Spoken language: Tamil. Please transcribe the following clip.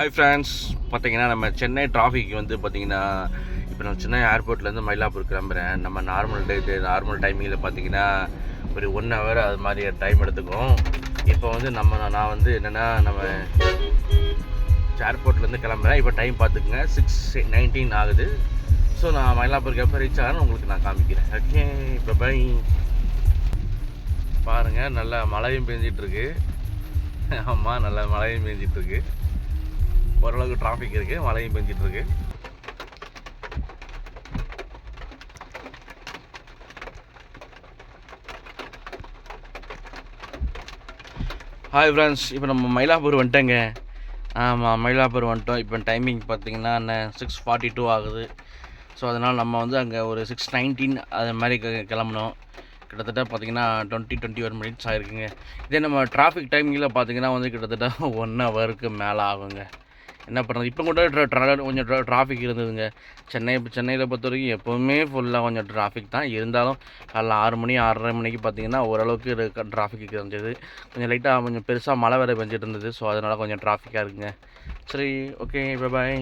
ஹாய் ஃப்ரெண்ட்ஸ், பார்த்தீங்கன்னா நம்ம சென்னை டிராஃபிக் வந்து பார்த்தீங்கன்னா இப்போ நான் சென்னை ஏர்போர்ட்லேருந்து மயிலாப்பூர் கிளம்புறேன். நம்ம நார்மல் டைமிங்கில் பார்த்தீங்கன்னா ஒரு 1 ஹவர் அது மாதிரி டைம் எடுத்துக்கும். இப்போ வந்து நான் வந்து என்னென்னா நம்ம ஏர்போர்ட்லேருந்து கிளம்புறேன். இப்போ டைம் பார்த்துக்குங்க 6:19 ஆகுது. ஸோ நான் மயிலாப்பூருக்கு எப்போ ரீச் ஆகணும் உங்களுக்கு நான் காமிக்கிறேன். ஓகே, இப்போ பை. பாருங்கள், நல்லா மழையும் பெஞ்சிட்ருக்கு. ஆமாம், நல்லா மழையும் பெஞ்சிட்ருக்கு. ஓரளவுக்கு டிராஃபிக் இருக்குது, மழையும் பெஞ்சிட்ருக்கு. ஹாய் ஃப்ரெண்ட்ஸ், இப்போ நம்ம மயிலாப்பூர் வந்துட்டேங்க. ஆமாம், மயிலாப்பூர் வந்துட்டோம். இப்போ டைமிங் பார்த்தீங்கன்னா 6:42 ஆகுது. ஸோ அதனால் நம்ம வந்து அங்கே ஒரு 6:19 அது மாதிரி கிளம்பணும். கிட்டத்தட்ட பார்த்தீங்கன்னா 21 மினிட்ஸ் ஆகிருக்குங்க. இதே நம்ம டிராஃபிக் டைமிங்கில் பார்த்தீங்கன்னா வந்து கிட்டத்தட்ட 1 ஹவருக்கு மேலே ஆகுங்க. என்ன பண்ணுறது, இப்போ கூட கொஞ்சம் டிராஃபிக் இருந்ததுங்க. சென்னையில் பொறுத்த வரைக்கும் எப்போவுமே ஃபுல்லாக கொஞ்சம் டிராஃபிக் தான் இருந்தாலும். காலைல 6 மணி 6:30 மணிக்கு பார்த்தீங்கன்னா ஓரளவுக்கு டிராஃபிக் இருந்தது. கொஞ்சம் லைட்டாக கொஞ்சம் பெருசாக மழை வேறு பெஞ்சிட்டு இருந்தது. ஸோ அதனால் கொஞ்சம் டிராஃபிக்காக இருக்குங்க. சரி, ஓகே, பாய்.